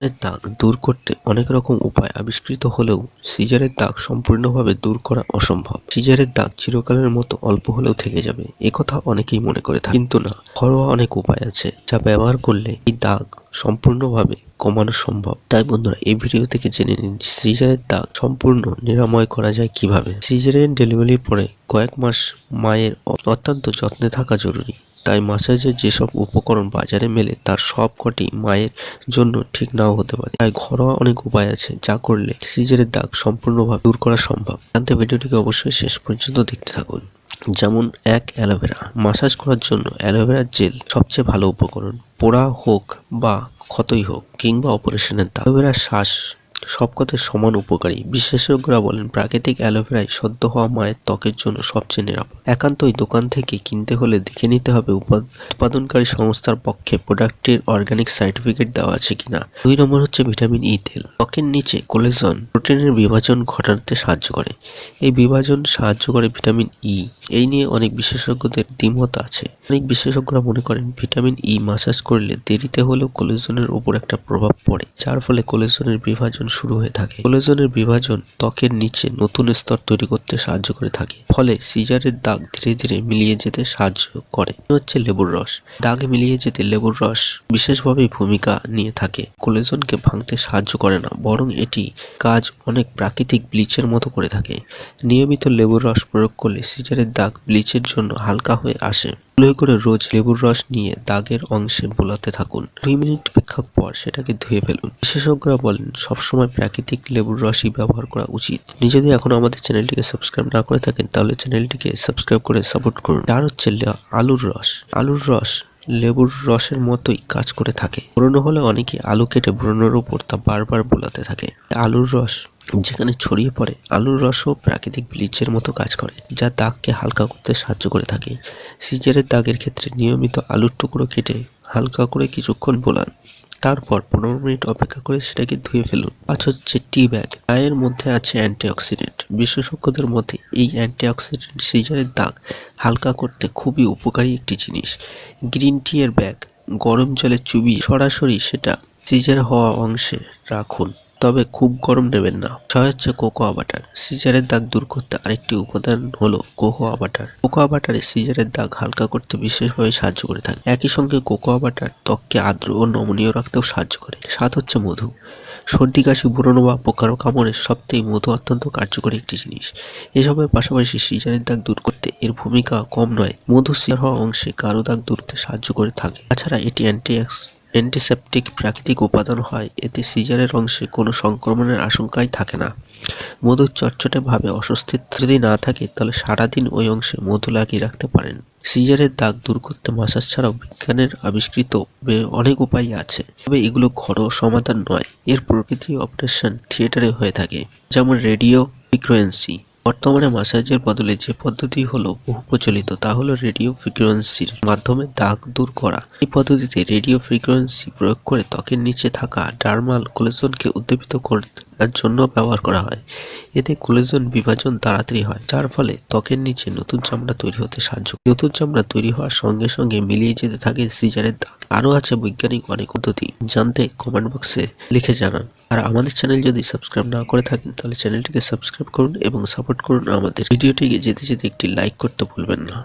এর দাগ দূর করতে অনেক রকম উপায় আবিষ্কৃত হলেও সিজারের দাগ সম্পূর্ণভাবে দূর করা অসম্ভব। সিজারের দাগ চিরকালের মতো অল্প হলেও থেকে যাবে, একথা অনেকেই মনে করে থাকে, কিন্তু না, ঘরোয়া অনেক উপায় আছে যা ব্যবহার করলে এই দাগ সম্পূর্ণভাবে কমানো সম্ভব। তাই বন্ধুরা, এই ভিডিও থেকে জেনে নিন সিজারের দাগ সম্পূর্ণ নিরাময় করা যায় কিভাবে। সিজারিয়ান ডেলিভারির পরে কয়েক মাস মায়ের অত্যন্ত যত্নে থাকা জরুরি। তাই মাসাজের যেসব উপকরণ বাজারে মেলে তার সবকটি মায়ের জন্য ঠিক নাও হতে পারে। তাই ঘরোয়া অনেক উপায় আছে যা করলে সিজারের দাগ সম্পূর্ণভাবে দূর করা সম্ভব। জানতে ভিডিওটিকে অবশ্যই শেষ পর্যন্ত দেখতে থাকুন। যেমন 1. অ্যালোভেরা। মাসাজ করার জন্য অ্যালোভেরা জেল সবচেয়ে ভালো উপকরণ। পোড়া হোক বা ক্ষতই হোক কিংবা অপারেশনের দাগ, অ্যালোভেরা শ্বাস সব কথায় সমান উপকারী। বিশেষজ্ঞরা বলেন প্রাকৃতিক অ্যালোভেরাই সদ্য হওয়া মায়ের ত্বকের জন্য সবচেয়ে নিরাপদ। একান্তই দোকান থেকে কিনতে হলে দেখে নিতে হবে উৎপাদনকারী সংস্থার পক্ষে প্রোডাক্টটির অর্গানিক সার্টিফিকেট দেওয়া আছে কিনা। 2 নম্বর হচ্ছে ভিটামিন ই তেল। ত্বকের নিচে কোলেজন প্রোটিনের বিভাজন ঘটাতে সাহায্য করে। এই বিভাজন সাহায্য করে ভিটামিন ই। এই নিয়ে অনেক বিশেষজ্ঞদের দ্বিমত আছে। অনেক বিশেষজ্ঞরা মনে করেন ভিটামিন ই মাসাজ করলে দেরিতে হলেও কোলেজনের উপর একটা প্রভাব পড়ে, যার ফলে কোলেজনের বিভাজন শুরু হয়ে থাকে। কোলেজনের বিভাজন ত্বকের নিচে নতুন স্তর তৈরি করতে সাহায্য করে থাকে, ফলে সিজারের দাগ ধীরে ধীরে মিলিয়ে যেতে সাহায্য করে। হচ্ছে লেবুর রস। দাগ মিলিয়ে যেতে লেবুর রস বিশেষভাবে ভূমিকা নিয়ে থাকে। কোলেজনকে ভাঙতে সাহায্য করে না, বরং এটি কাজ অনেক প্রাকৃতিক ব্লিচের মতো করে থাকে। নিয়মিত লেবুর রস প্রয়োগ করলে সিজারের দাগ ব্লিচের জন্য হালকা হয়ে আসে। করে রোজ লেবুর রস নিয়ে দাগের অংশে বোলাতে থাকুন। 2 মিনিট অপেক্ষা পর সেটাকে ধুয়ে ফেলুন। বিশেষজ্ঞরা বলেন সবসময় প্রাকৃতিক লেবুর রসই ব্যবহার করা উচিত। আপনি যদি এখন আমাদের চ্যানেলটিকে সাবস্ক্রাইব না করে থাকেন তাহলে চ্যানেলটিকে সাবস্ক্রাইব করে সাপোর্ট করুন। আর হচ্ছে আলুর রস। আলুর রস লেবুর রসের মতোই কাজ করে থাকে। ব্রণ হলে অনেকে আলু কেটে ব্রণের উপর তা বারবার বোলাতে থাকে। আলুর রস যেখানে ছড়িয়ে পড়ে, আলুর রসও প্রাকৃতিক ব্লিচের মতো কাজ করে, যা দাগকে হালকা করতে সাহায্য করে থাকে। সিজারের দাগের ক্ষেত্রে নিয়মিত আলুর টুকরো কেটে হালকা করে কিছুক্ষণ বোলান, তারপর 15 মিনিট অপেক্ষা করে সেটাকে ধুয়ে ফেলুন। 5 হচ্ছে টি ব্যাগ। চায়ের মধ্যে আছে অ্যান্টিঅক্সিডেন্ট। বিশেষজ্ঞদের মতে এই অ্যান্টিঅক্সিডেন্ট সিজারের দাগ হালকা করতে খুবই উপকারী একটি জিনিস। গ্রিন টি এর ব্যাগ গরম জলে চুবিয়ে সরাসরি সেটা সিজার হওয়া অংশে রাখুন, তবে খুব গরম নেবেন না। 6 হচ্ছে কোকোয়া বাটার। সিজারের দাগ দূর করতে আরেকটি উপাদান হলো কোকোয়া বাটার। কোকোয়া বাটারে সিজারের দাগ হালকা করতে বিশেষভাবে সাহায্য করে থাকে। একই সঙ্গে কোকোয়া বাটার ত্বককে আর্দ্র ও নমনীয় রাখতেও সাহায্য করে। 7 হচ্ছে মধু। সর্দি কাশি, ব্রণ বা পোকার কামড়ের সবথেকে মধু অত্যন্ত কার্যকরী একটি জিনিস। এসবের পাশাপাশি সিজারের দাগ দূর করতে এর ভূমিকা কম নয়। মধু সিজার হওয়া অংশে কারো দাগ দূর করতে সাহায্য করে থাকে। তাছাড়া এটি অ্যান্টিসেপটিক প্রাকৃতিক উপাদান হয়, এতে সিজারের অংশে কোনো সংক্রমণের আশঙ্কাই থাকে না। মধুর চটচটে ভাবে অস্বস্তিত্ব যদি না থাকে তাহলে সারাদিন ওই অংশে মধু লাগিয়ে রাখতে পারেন। সিজারের দাগ দূর করতে মাসাজ ছাড়াও বিজ্ঞানের আবিষ্কৃত অনেক উপায় আছে, তবে এগুলো ঘরোয়া সমাধান নয়। এর প্রকৃতি অপারেশন থিয়েটারে হয়ে থাকে, যেমন রেডিও ফ্রিকোয়েন্সি। বর্তমানে মাসাজের বদলে যে পদ্ধতি হলো বহু প্রচলিত তা হলো রেডিও ফ্রিকোয়েন্সির মাধ্যমে দাগ দূর করা। এই পদ্ধতিতে রেডিও ফ্রিকোয়েন্সি প্রয়োগ করে ত্বকের নিচে থাকা ডার্মাল কোলেজনকে উদ্দীপিত করার জন্য ব্যবহার করা হয়। এতে কোলেজন বিভাজন তাড়াতাড়ি হয়, যার ফলে ত্বকের নিচে নতুন চামড়া তৈরি হতে সাহায্য করে। নতুন চামড়া তৈরি হওয়ার সঙ্গে সঙ্গে মিলিয়ে যেতে থাকে সিজারের দাগ। আরও আছে বৈজ্ঞানিক অনেক পদ্ধতি, জানতে কমেন্ট বক্সে লিখে জানান। আর আমাদের চ্যানেল যদি সাবস্ক্রাইব না করে থাকেন তাহলে চ্যানেলটিকে সাবস্ক্রাইব করুন এবং সাপোর্ট করুন আমাদের। ভিডিওটিকে যেতে যেতে একটি লাইক করতে ভুলবেন না।